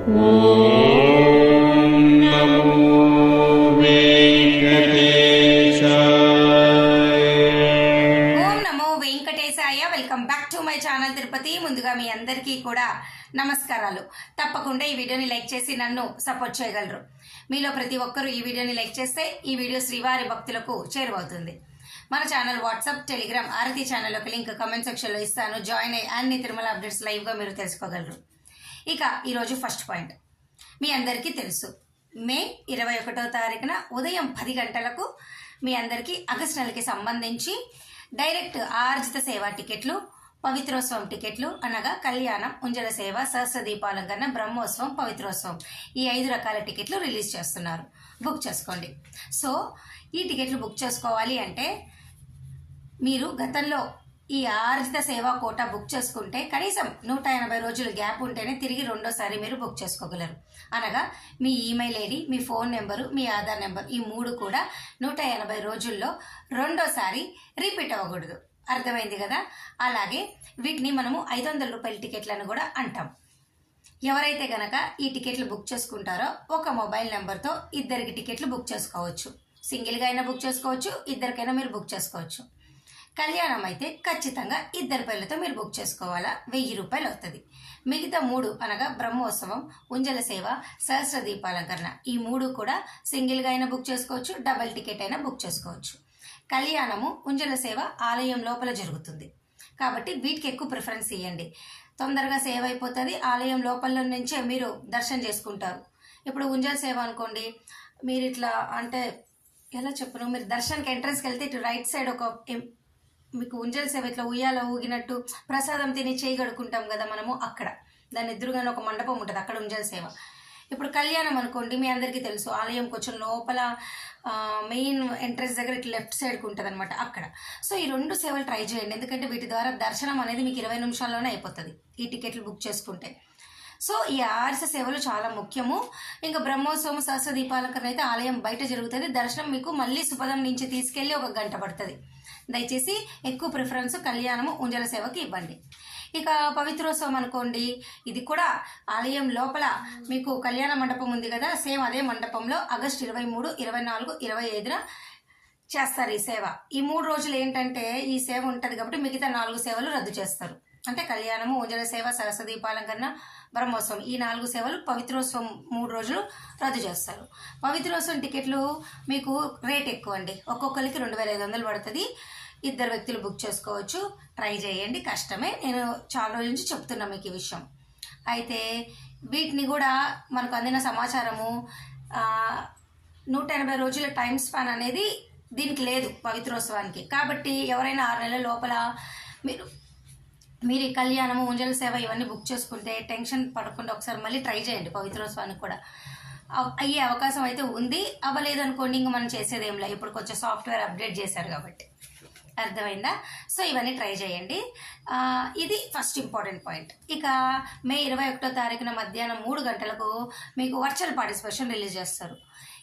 Welcome back to my channel Tirupati. ముందుగా మీ అందరికీ కూడా నమస్కారాలు. తప్పకుండా ఈ వీడియోని లైక్ చేసి నన్ను సపోర్ట్ చేయగలరు. మీలో ప్రతి ఒక్కరూ ఈ వీడియోని లైక్ చేస్తే ఈ వీడియో శ్రీవారి భక్తులకు చేరువవుతుంది. మన ఛానల్ వాట్సాప్, టెలిగ్రామ్, ఆరతి ఛానల్లోకి లింక్ కామెంట్ సెక్షన్లో ఇస్తాను. జాయిన్ అయ్యి అన్ని తిరుమల అప్డేట్స్ లైవ్గా మీరు తెలుసుకోగలరు. ఇక ఈరోజు ఫస్ట్ పాయింట్ మీ అందరికీ తెలుసు. మే 21వ తారీఖున ఉదయం 10 గంటలకు మీ అందరికీ ఆగస్టు నెలకి సంబంధించి డైరెక్ట్ ఆర్జిత సేవా టికెట్లు, పవిత్రోత్సవం టికెట్లు అనగా కళ్యాణం, ఉంజల సేవ, సహస్ర దీపాలంకరణ, బ్రహ్మోత్సవం, పవిత్రోత్సవం ఈ 5 రకాల టికెట్లు రిలీజ్ చేస్తున్నారు. బుక్ చేసుకోండి. సో ఈ టికెట్లు బుక్ చేసుకోవాలి అంటే మీరు గతంలో ఈ ఆర్జిత సేవా కోటా బుక్ చేసుకుంటే కనీసం 180 రోజులు గ్యాప్ ఉంటేనే తిరిగి రెండోసారి మీరు బుక్ చేసుకోగలరు. అనగా మీ ఈమెయిల్ ఐడి, మీ ఫోన్ నెంబరు, మీ ఆధార్ నెంబర్ ఈ 3 కూడా 180 రోజుల్లో రెండోసారి రిపీట్ అవ్వకూడదు. అర్థమైంది కదా? అలాగే వీటిని మనము 500 రూపాయల టికెట్లను కూడా అంటాం. ఎవరైతే గనక ఈ టికెట్లు బుక్ చేసుకుంటారో ఒక మొబైల్ నెంబర్తో 2 టికెట్లు బుక్ చేసుకోవచ్చు. సింగిల్గా అయినా బుక్ చేసుకోవచ్చు, 2కైనా మీరు బుక్ చేసుకోవచ్చు. కళ్యాణం అయితే ఖచ్చితంగా 2 పేర్లతో మీరు బుక్ చేసుకోవాలా, 1000 రూపాయలు అవుతుంది. మిగతా 3 అనగా బ్రహ్మోత్సవం, ఉంజల సేవ, సహస్ర దీపాలంకరణ ఈ 3 కూడా సింగిల్గా అయినా బుక్ చేసుకోవచ్చు, డబల్ టికెట్ అయినా బుక్ చేసుకోవచ్చు. కళ్యాణము, ఉంజల సేవ ఆలయం లోపల జరుగుతుంది కాబట్టి వీటికి ఎక్కువ ప్రిఫరెన్స్ ఇవ్వండి. తొందరగా సేవ అయిపోతుంది. ఆలయం లోపల నుంచే మీరు దర్శనం చేసుకుంటారు. ఇప్పుడు ఉంజల సేవ అనుకోండి, మీరు ఇట్లా అంటే ఎలా చెప్పను, మీరు దర్శనానికి ఎంట్రన్స్కి వెళ్తే ఇటు రైట్ సైడ్ ఒక మీకు ఉంజల సేవ ఇట్లా ఉయ్యాల ఊగినట్టు ప్రసాదం తిని చేయి కడుక్కుంటాం కదా మనము, అక్కడ దాని ఎదురుగానే ఒక మండపం ఉంటుంది, అక్కడ ఉంజల సేవ. ఇప్పుడు కళ్యాణం అనుకోండి, మీ అందరికీ తెలుసు ఆలయం కొంచెం లోపల మెయిన్ ఎంట్రన్స్ దగ్గర ఇట్లా లెఫ్ట్ సైడ్కి ఉంటుంది అనమాట, అక్కడ. సో ఈ 2 సేవలు ట్రై చేయండి, ఎందుకంటే వీటి ద్వారా దర్శనం అనేది మీకు 20 నిమిషాల్లోనే అయిపోతుంది ఈ టికెట్లు బుక్ చేసుకుంటే. సో ఈ ఆర్స సేవలు చాలా ముఖ్యము. ఇంకా బ్రహ్మోత్సవం, సహస్ర దీపాలంకరణ అయితే ఆలయం బయట జరుగుతుంది. దర్శనం మీకు మళ్ళీ సుపదం నుంచి తీసుకెళ్ళి 1 గంట పడుతుంది. దయచేసి ఎక్కువ ప్రిఫరెన్స్ కళ్యాణము, ఉంజల సేవకి ఇవ్వండి. ఇక పవిత్రోత్సవం అనుకోండి, ఇది కూడా ఆలయం లోపల మీకు కళ్యాణ మండపం ఉంది కదా, సేమ్ అదే మండపంలో ఆగస్టు 23, 24, 25న చేస్తారు ఈ సేవ. ఈ 3 రోజులు ఏంటంటే ఈ సేవ ఉంటుంది కాబట్టి మిగతా 4 సేవలు రద్దు చేస్తారు. అంటే కళ్యాణము, ఉంజల సేవ, సహస్ర దీపాలంకరణ, బ్రహ్మోత్సవం ఈ 4 సేవలు, పవిత్రోత్సవం 3 రోజులు రద్దు చేస్తారు. పవిత్రోత్సవం టికెట్లు మీకు రేట్ ఎక్కువ అండి, ఒక్కొక్కరికి 2500 పడుతుంది. 2 వ్యక్తులు బుక్ చేసుకోవచ్చు. ట్రై చేయండి, కష్టమే. నేను చాలా రోజుల నుంచి చెప్తున్నా మీకు ఈ విషయం. అయితే వీటిని కూడా మనకు అందిన సమాచారము 180 రోజుల టైం స్పాన్ అనేది దీనికి లేదు పవిత్రోత్సవానికి. కాబట్టి ఎవరైనా 6 నెలల లోపల మీరు ఈ కళ్యాణము, ఉంజల సేవ ఇవన్నీ బుక్ చేసుకుంటే టెన్షన్ పడకుండా ఒకసారి మళ్ళీ ట్రై చేయండి. పవిత్రోత్సవానికి కూడా అయ్యే అవకాశం అయితే ఉంది. అవ్వలేదు అనుకోండి, ఇంక మనం చేసేది ఏం లేదు, ఇప్పుడు కొంచెం సాఫ్ట్వేర్ అప్డేట్ చేశారు కాబట్టి. అర్థమైందా? సో ఇవన్నీ ట్రై చేయండి. ఇది ఫస్ట్ ఇంపార్టెంట్ పాయింట్. ఇక మే 21వ తారీఖున మధ్యాహ్నం 3 గంటలకు మీకు వర్చువల్ పార్టిసిపేషన్ రిలీజ్ చేస్తారు.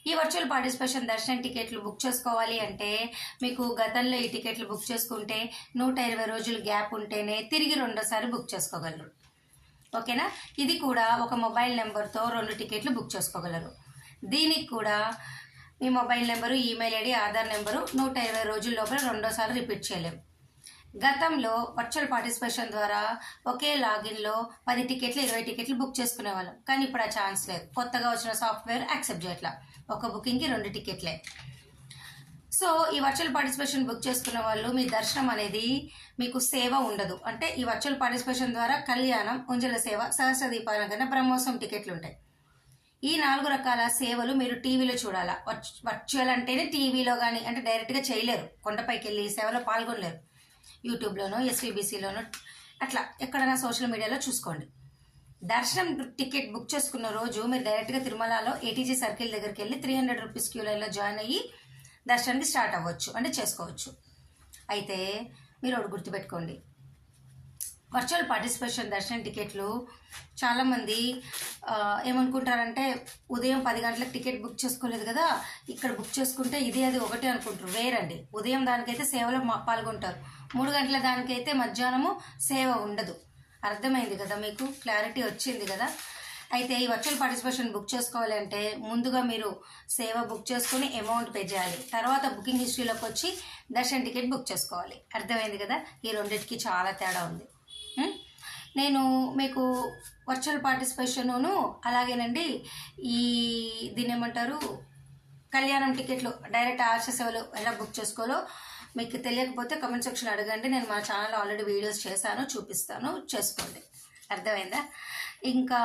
ఈ వర్చువల్ పార్టిసిపేషన్ దర్శనం టికెట్లు బుక్ చేసుకోవాలి అంటే మీకు గతంలో ఈ టికెట్లు బుక్ చేసుకుంటే 120 రోజులు గ్యాప్ ఉంటేనే తిరిగి రెండోసారి బుక్ చేసుకోగలరు. ఓకేనా? ఇది కూడా ఒక మొబైల్ నెంబర్తో 2 టికెట్లు బుక్ చేసుకోగలరు. దీనికి కూడా మీ mobile number, email ID, Aadhaar number 120 రోజుల లోపల రెండోసారి రిపీట్ చేయలేము. గతంలో వర్చువల్ పార్టిసిపేషన్ ద్వారా ఒకే లాగిన్లో 10 టికెట్లు, 20 టికెట్లు బుక్ చేసుకునేవాళ్ళం. కానీ ఇప్పుడు ఆ ఛాన్స్ లేదు. కొత్తగా వచ్చిన సాఫ్ట్వేర్ యాక్సెప్ట్ చేయట్లా, ఒక బుకింగ్కి 2 టికెట్లే. సో ఈ వర్చువల్ పార్టిసిపేషన్ బుక్ చేసుకున్న వాళ్ళు మీ దర్శనం అనేది మీకు సేవ ఉండదు. అంటే ఈ వర్చువల్ పార్టిసిపేషన్ ద్వారా కళ్యాణం, ఉంజల సేవ, సహస్ర దీపాలంకరణ, బ్రహ్మోత్సవం టికెట్లు ఉంటాయి. ఈ 4 రకాల సేవలు మీరు టీవీలో చూడాలా. వర్చువల్ అంటేనే టీవీలో కానీ, అంటే డైరెక్ట్గా చేయలేరు, కొండపైకి వెళ్ళి ఈ సేవలో పాల్గొనలేరు. యూట్యూబ్లోనో, ఎస్వీబీసీలోనో అట్లా ఎక్కడైనా సోషల్ మీడియాలో చూసుకోండి. దర్శనం టికెట్ బుక్ చేసుకున్న రోజు మీరు డైరెక్ట్గా తిరుమలలో ఏటీజీ సర్కిల్ దగ్గరికి వెళ్ళి 300 రూపీస్ క్యూ లైన్లో జాయిన్ అయ్యి దర్శనానికి స్టార్ట్ అవ్వచ్చు, అంటే చేసుకోవచ్చు. అయితే మీరు ఒకటి గుర్తుపెట్టుకోండి, వర్చువల్ పార్టిసిపేషన్ దర్శనం టికెట్లు చాలామంది ఏమనుకుంటారంటే ఉదయం 10 గంటలకు టికెట్ బుక్ చేసుకోలేదు కదా, ఇక్కడ బుక్ చేసుకుంటే ఇది అది ఒకటి అనుకుంటారు. వేరండి. ఉదయం దానికైతే సేవలో పాల్గొంటారు, 3 గంటల దానికైతే మధ్యాహ్నము సేవ ఉండదు. అర్థమైంది కదా మీకు? క్లారిటీ వచ్చింది కదా? అయితే ఈ వర్చువల్ పార్టిసిపేషన్ బుక్ చేసుకోవాలి అంటే ముందుగా మీరు సేవ బుక్ చేసుకుని అమౌంట్ పే చేయాలి. తర్వాత బుకింగ్ హిస్టరీలోకి వచ్చి దర్శన్ టికెట్ బుక్ చేసుకోవాలి. అర్థమైంది కదా? ఈ రెండింటికి చాలా తేడా ఉంది. నేను మీకు వర్చువల్ పార్టిసిపేషను అలాగేనండి ఈ దీన్ని ఏమంటారు కళ్యాణం టికెట్లు డైరెక్ట్ ఆర్ష సేవలు ఎలా బుక్ చేసుకోవాలో మీకు తెలియకపోతే కమెంట్ సెక్షన్ అడగండి. నేను మా ఛానల్లో ఆల్రెడీ వీడియోస్ చేశాను, చూపిస్తాను, చేసుకోండి. అర్థమైందా? ఇంకా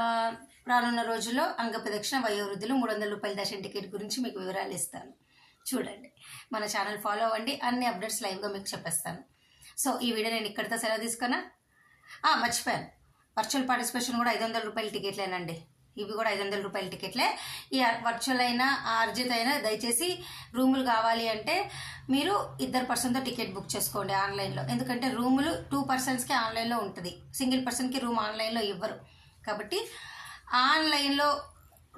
రానున్న రోజుల్లో అంగప్రదక్షిణ వయోవృద్ధులు 300 రూపాయల దర్శన టికెట్ గురించి మీకు వివరాలు ఇస్తాను. చూడండి, మన ఛానల్ ఫాలో అవ్వండి, అన్ని అప్డేట్స్ లైవ్గా మీకు చెప్పేస్తాను. సో ఈ వీడియో నేను ఇక్కడితో సెలవు తీసుకున్నా. మర్చిపోయాను, వర్చువల్ పార్టిసిపేషన్ కూడా 500 రూపాయల టికెట్లేనండి. ఇవి కూడా 500 రూపాయల టికెట్లే. ఈ వర్చువల్ అయినా అర్జిత అయినా దయచేసి రూములు కావాలి అంటే మీరు 2 పర్సన్తో టికెట్ బుక్ చేసుకోండి ఆన్లైన్లో. ఎందుకంటే రూములు 2 పర్సన్స్కి ఆన్లైన్లో ఉంటుంది, సింగిల్ పర్సన్కి రూమ్ ఆన్లైన్లో ఇవ్వరు. కాబట్టి ఆన్లైన్లో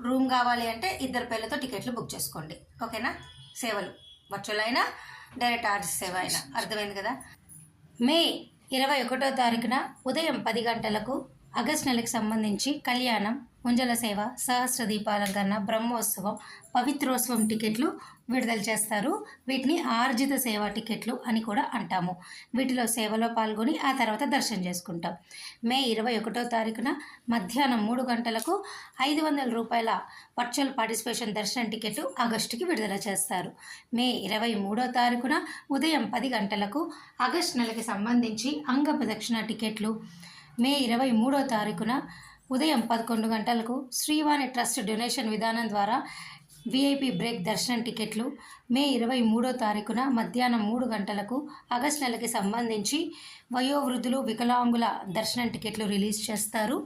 రూమ్ కావాలి అంటే 2 పేర్లతో టికెట్లు బుక్ చేసుకోండి. ఓకేనా? సేవలు వర్చువల్ అయినా డైరెక్ట్ ఆర్జిత సేవ అయినా. అర్థమైంది కదా? మే 21వ తారీఖున ఉదయం 10 గంటలకు ఆగస్టు నెలకు సంబంధించి కళ్యాణం, ముంజల సేవ, సహస్ర దీపాలంకరణ, బ్రహ్మోత్సవం, పవిత్రోత్సవం టికెట్లు విడుదల చేస్తారు. వీటిని ఆర్జిత సేవా టికెట్లు అని కూడా అంటాము. వీటిలో సేవలో పాల్గొని ఆ తర్వాత దర్శనం చేసుకుంటాం. మే 21వ తారీఖున మధ్యాహ్నం 3 గంటలకు 500 రూపాయల వర్చువల్ పార్టిసిపేషన్ దర్శనం టికెట్ ఆగస్టుకి విడుదల చేస్తారు. మే 23వ తారీఖున ఉదయం 10 గంటలకు ఆగస్టు నెలకి సంబంధించి అంగ ప్రదక్షిణ టికెట్లు. మే 23వ తారీఖున ఉదయం 11 గంటలకు శ్రీవాణి ట్రస్ట్ డొనేషన్ విధానం ద్వారా విఐపి బ్రేక్ దర్శనం టికెట్లు. మే 23వ తారీఖున మధ్యాహ్నం 3 గంటలకు ఆగస్టు నెలకి సంబంధించి వయోవృద్ధులు, వికలాంగుల దర్శనం టికెట్లు రిలీజ్ చేస్తారు.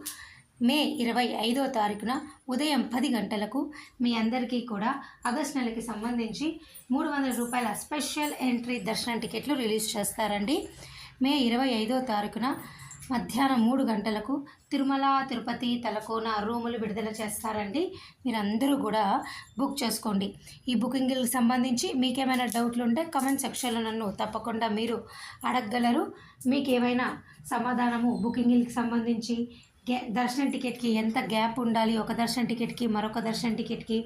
మే 25వ తారీఖున ఉదయం 10 గంటలకు మీ అందరికీ కూడా ఆగస్టు నెలకి సంబంధించి 300 రూపాయల స్పెషల్ ఎంట్రీ దర్శనం టికెట్లు రిలీజ్ చేస్తారండి. మే 25వ తారీఖున మధ్యాహ్నం 3 గంటలకు తిరుమల, తిరుపతి, తలకోన రూములు విడుదల చేస్తారండి. మీరందరూ కూడా బుక్ చేసుకోండి. ఈ బుకింగ్కి సంబంధించి మీకేమైనా డౌట్లు ఉంటే కమెంట్ సెక్షన్లో నన్ను తప్పకుండా మీరు అడగగలరు. మీకు ఏమైనా సమాధానము బుకింగ్కి సంబంధించి దర్శనం టికెట్కి ఎంత గ్యాప్ ఉండాలి ఒక దర్శనం టికెట్కి మరొక దర్శనం టికెట్కి,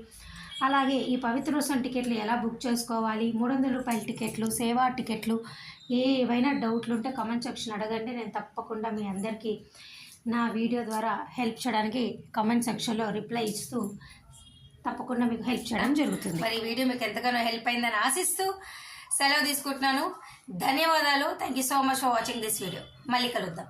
అలాగే ఈ పవిత్రోత్సవం టికెట్లు ఎలా బుక్ చేసుకోవాలి, 300 రూపాయల టికెట్లు, సేవా టికెట్లు, ఏవైనా డౌట్లు ఉంటే కమెంట్ సెక్షన్ అడగండి. నేను తప్పకుండా మీ అందరికీ నా వీడియో ద్వారా హెల్ప్ చేయడానికి కమెంట్ సెక్షన్లో రిప్లై ఇస్తూ తప్పకుండా మీకు హెల్ప్ చేయడం జరుగుతుంది. మరి ఈ వీడియో మీకు ఎంతగానో హెల్ప్ అయిందని ఆశిస్తూ సెలవు తీసుకుంటున్నాను. ధన్యవాదాలు. Thank you so much for watching this video. మళ్ళీ కలుద్దాం.